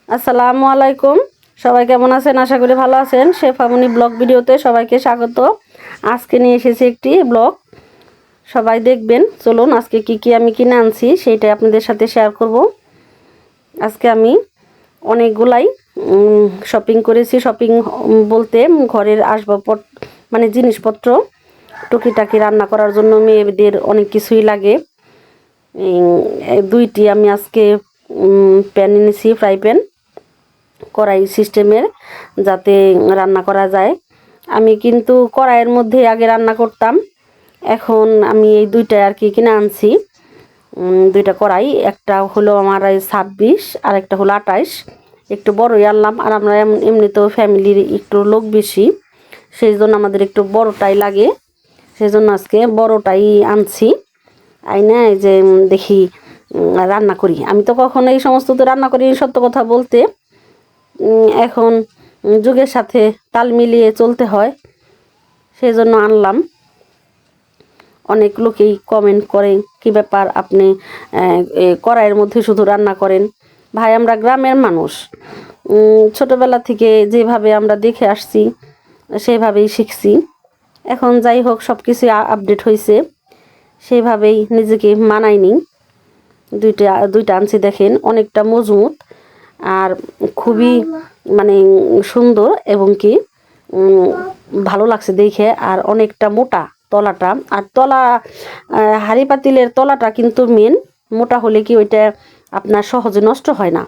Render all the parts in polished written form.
আসসালামু আলাইকুম। সবাই কেমন আছেন? আশা করি ভালো আছেন। শেফামনি ব্লগ ভিডিওতে সবাইকে স্বাগত। আজকে নিয়ে এসেছি একটি ব্লগ, সবাই দেখবেন। চলুন আজকে কি আমি কিনে আনছি সেইটাই আপনাদের সাথে শেয়ার করব। আজকে আমি অনেকগুলাই শপিং করেছি। শপিং বলতে ঘরের আসবাবপত্র মানে জিনিসপত্র, টুকিটাকি রান্না করার জন্য মেয়েদের অনেক কিছুই লাগে। দুইটি আমি আজকে প্যান এনেছি, ফ্রাই প্যান, কড়াই সিস্টেমের, যাতে রান্না করা যায়। আমি কিন্তু কড়াইয়ের মধ্যে আগে রান্না করতাম, এখন আমি এই দুইটা আর কি কিনে আনছি। দুইটা কড়াই, একটা হলো আমার 26 আর একটা হলো 28, একটু বড়ই আনলাম। আর আমরা এমনিতেও ফ্যামিলির একটু লোক বেশি, সেই জন্য আমাদের একটু বড়টাই লাগে, সেই জন্য আজকে বড়টাই আনছি। আইনা এই যে দেখি রান্না করি। আমি তো কখনো এই সমস্ত তো রান্না করি, সত্য কথা বলতে। এখন যুগের সাথে তাল মিলিয়ে চলতে হয়, সেই জন্য আনলাম। অনেক লোকেই কমেন্ট করে, কি ব্যাপার আপনি কড়াইয়ের মধ্যে শুধু রান্না করেন? ভাই, আমরা গ্রামের মানুষ, ছোটবেলা থেকে যেভাবে আমরা দেখে আসছি সেভাবেই শিখছি। এখন যাই হোক, সব কিছু আপডেট হয়েছে, সেইভাবেই নিজেকে মানাইনি। দুইটা আনছি, দেখেন অনেকটা মজবুত আর খুবই মানে সুন্দর, এবং কি ভালো লাগছে দেখে। আর অনেকটা মোটা তলাটা, আর তলা হাঁড়ি পাতিলের তলাটা কিন্তু মেন মোটা হলে কি ওইটা আপনার সহজে নষ্ট হয় না,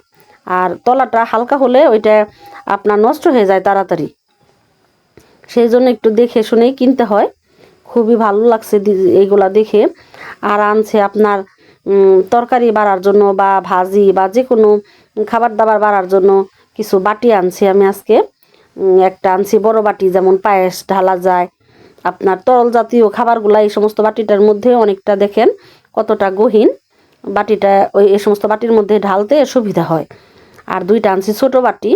আর তলাটা হালকা হলে ওইটা আপনার নষ্ট হয়ে যায় তাড়াতাড়ি। সেই জন্য একটু দেখে শুনেই কিনতে হয়। খুবই ভালো লাগছে এইগুলা দেখে। আর আনছে আপনার তরকারি বাড়ার জন্য বা ভাজি বা যে কোনো খাবার দাবার বাড়ার জন্য কিছু বাটি আনছি আমি আজকে। একটা আনছি বড় বাটি, যেমন পায়েস ঢালা যায়, আপনার তরল জাতীয় খাবারগুলা এই সমস্ত বাটিটার মধ্যে অনেকটা, দেখেন কতটা গহীন বাটিটা, এই সমস্ত বাটির মধ্যে ঢালতে সুবিধা হয়। আর দুইটা আনছি ছোট বাটি।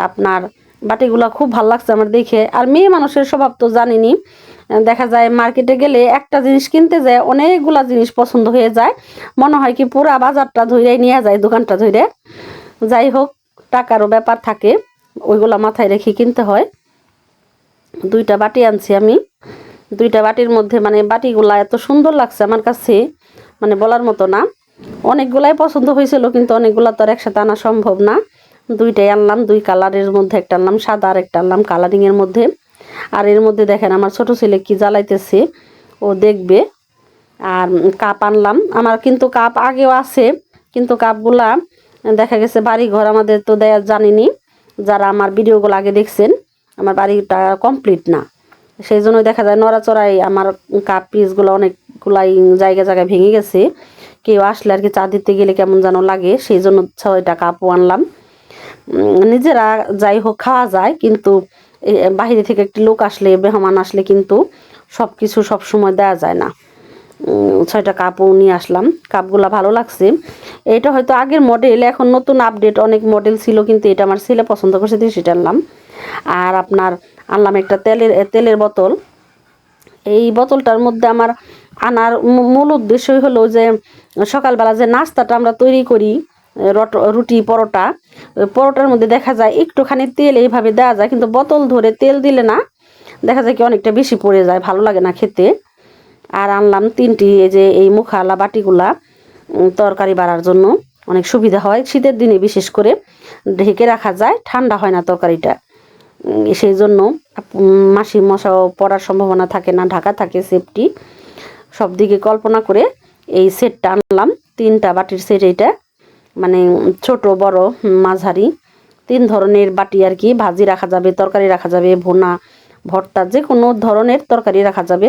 আপনার বাটিগুলা খুব ভালো লাগছে আমার দেখে। আর মেয়ে মানুষের স্বভাব তো জানেনই, দেখা যায় মার্কেটে গেলে একটা জিনিস কিনতে যায় অনেকগুলা জিনিস পছন্দ হয়ে যায়, মনে হয় কি পুরা বাজারটা ধরে নিয়ে যায়, দোকানটা ধরে। যাই হোক, টাকারও ব্যাপার থাকে, ওইগুলা মাথায় রেখে কিনতে হয়। দুইটা বাটি আনছি আমি। দুইটা বাটির মধ্যে মানে বাটিগুলা এত সুন্দর লাগছে আমার কাছে, মানে বলার মতো না। অনেকগুলাই পছন্দ হয়েছিল, কিন্তু অনেকগুলা তো আর একসাথে আনা সম্ভব না। দুইটাই আনলাম, দুই কালারের মধ্যে, একটা আনলাম সাদা আর একটা আনলাম কালারিংয়ের মধ্যে। আর এর মধ্যে দেখেন আমার ছোট ছেলে কি জ্বালাইতেছে, ও দেখবে। আর কাপ আনলাম, আমার কিন্তু কাপ আগেও আছে, কিন্তু কাপগুলা দেখা গেছে বাড়ি ঘর আমাদের তো দেয়া জানিনি, যারা আমার ভিডিওগুলো আগে দেখছেন, আমার বাড়িটা কমপ্লিট না, সেই জন্য দেখা যায় নড়াচড়াই আমার কাপ পিসগুলো অনেকগুলাই জায়গায় জায়গায় ভেঙে গেছে। কেউ আসলে আর কি চা দিতে গেলে কেমন যেন লাগে, সেই জন্য 6টা কাপও আনলাম। নিজেরা যাই হোক খাওয়া যায়, কিন্তু বাহিরে থেকে একটি লোক আসলে, মেহমান আসলে কিন্তু সব কিছু সবসময় দেওয়া যায় না। 6টা কাপও নিয়ে আসলাম। কাপগুলা ভালো লাগছে। এটা হয়তো আগের মডেল, এখন নতুন আপডেট অনেক মডেল ছিল, কিন্তু এটা আমার ছেলে পছন্দ করছে, দিয়ে সেটা আনলাম। আর আপনার আনলাম একটা তেলের বোতল। এই বোতলটার মধ্যে আমার আনার মূল উদ্দেশ্যই হলো যে সকালবেলা যে নাস্তাটা আমরা তৈরি করি, রুটি পরোটা, পরোটার মধ্যে দেখা যায় একটুখানি তেল এইভাবে দেওয়া যায়, কিন্তু বোতল ধরে তেল দিলে না, দেখা যায় কি অনেকটা বেশি পড়ে যায়, ভালো লাগে না খেতে। আর আনলাম 3টি এই যে এই মুখালা বাটিগুলা, তরকারি বাড়ার জন্য অনেক সুবিধা হয়, শীতের দিনে বিশেষ করে ঢেকে রাখা যায়, ঠান্ডা হয় না তরকারিটা। সেই জন্য মাছি মশাও পড়ার সম্ভাবনা থাকে না, ঢাকা থাকে, সেফটি সব দিকে কল্পনা করে এই সেটটা আনলাম। 3টা বাটির সেট, এইটা মানে ছোট বড় মাঝারি 3 ধরনের বাটি আর কি। ভাজি রাখা যাবে, তরকারি রাখা যাবে, ভুনা ভর্তা যে কোনো ধরনের তরকারি রাখা যাবে।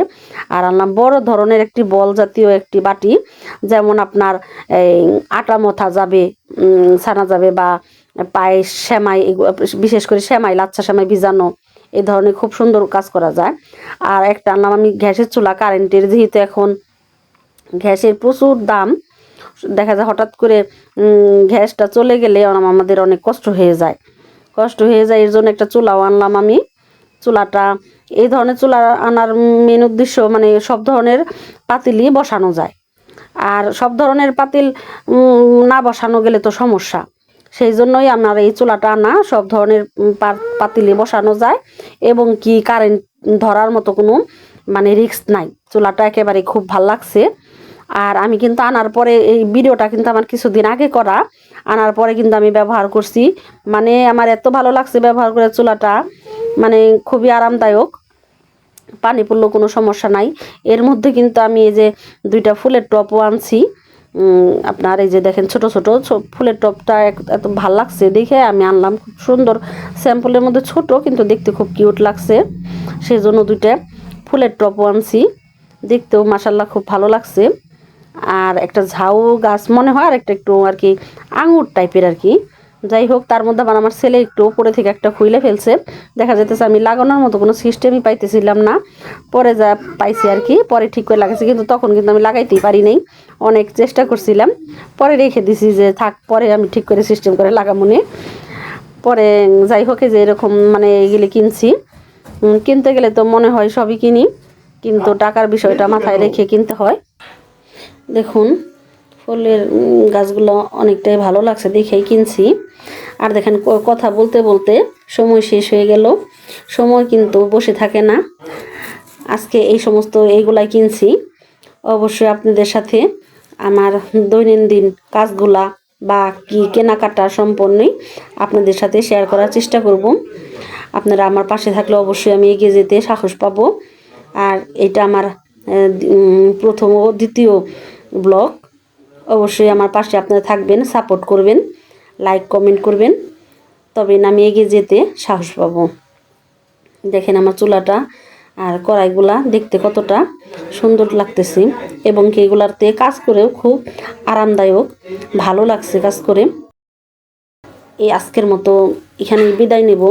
আর আনলাম বড় ধরনের একটি বল জাতীয় একটি বাটি, যেমন আপনার এই আটা মথা যাবে, ছানা যাবে, বা পায়েস, সেমাই, বিশেষ করে সেমাই, লাচ্ছা সেমাই ভিজানো, এই ধরনের খুব সুন্দর কাজ করা যায়। আর একটা আনলাম আমি গ্যাসের চুলা, কারেন্টের, যেহেতু এখন গ্যাসের প্রচুর দাম, দেখা যায় হঠাৎ করে গ্যাসটা চলে গেলে আমাদের অনেক কষ্ট হয়ে যায়, এর জন্য একটা চুলাও আনলাম আমি। চুলাটা, এই ধরনের চুলা আনার মেন উদ্দেশ্য মানে সব ধরনের পাতিলই বসানো যায়, আর সব ধরনের পাতিল না বসানো গেলে তো সমস্যা, সেই জন্যই আমার এই চুলাটা আনা। সব ধরনের পাতিলে বসানো যায় এবং কি কারেন্ট ধরার মতো কোনো মানে রিস্ক নাই। চুলাটা একেবারে খুব ভাল লাগছে। আর আমি কিন্তু আনার পরে এই ভিডিওটা কিন্তু আমার কিছুদিন আগে করা, আনার পরে কিন্তু আমি ব্যবহার করছি, মানে আমার এত ভালো লাগছে ব্যবহার করে চুলাটা, মানে খুবই আরামদায়ক, পানি পড়লেও কোনো সমস্যা নাই। এর মধ্যে কিন্তু আমি এই যে 2টা ফুলের টপও আনছি। আপনার এই যে দেখেন ছোট ছোট ফুলের টপটা এত ভাল লাগছে দেখে আমি আনলাম। খুব সুন্দর, স্যাম্পলের মধ্যে ছোট কিন্তু দেখতে খুব কিউট লাগছে, সেই জন্য 2টা ফুলের টপও আনছি। দেখতেও মাশাল্লাহ খুব ভালো লাগছে। আর একটা ঝাউ গাছ মনে হয়, আর একটা একটু আর কি আঙুর টাইপের আর কি। যাই হোক, তার মধ্যে আবার আমার ছেলে একটু উপরে থেকে একটা খুইলে ফেলছে। দেখা যাইতেছে আমি লাগানোর মতো কোনো সিস্টেমই পাইতেছিলাম না, পরে যা পাইছি আর কি, পরে ঠিক করে লাগাইছি, কিন্তু তখন কিন্তু আমি লাগাইতেই পারি নাই, অনেক চেষ্টা করছিলাম, পরে রেখে দিছি যে থাক, পরে আমি ঠিক করে সিস্টেম করে লাগাবো নে। পরে যাই হোক, যে এরকম মানে এইগুলি কিনছি। কিনতে গেলে তো মনে হয় সবই কিনি, কিন্তু টাকার বিষয়টা মাথায় রেখে কিনতে হয়। দেখুন ফুলের গাছগুলো অনেকটাই ভালো লাগছে দেখেই কিনছি। আর দেখেন কথা বলতে বলতে সময় শেষ হয়ে গেল। সময় কিন্তু বসে থাকে না। আজকে এই সমস্ত এইগুলাই কিনছি। অবশ্যই আপনাদের সাথে আমার দৈনন্দিন কাজগুলা বা কি কেনাকাটা সম্পূর্ণই আপনাদের সাথে শেয়ার করার চেষ্টা করব। আপনারা আমার পাশে থাকলে অবশ্যই আমি এগিয়ে যেতে সাহস পাবো। আর এটা আমার প্রথম ও দ্বিতীয় ব্লগ। অবশ্যই আমার পাশে আপনারা থাকবেন, সাপোর্ট করবেন, লাইক কমেন্ট করবেন, তবে না আমি এগিয়ে যেতে সাহস পাবো। দেখেন আমার চুলাটা আর কড়াইগুলা দেখতে কতটা সুন্দর লাগতেছে, এবং কি এগুলাতে কাজ করেও খুব আরামদায়ক, ভালো লাগছে কাজ করে। এই আজকের মতো এখানে বিদায় নেব।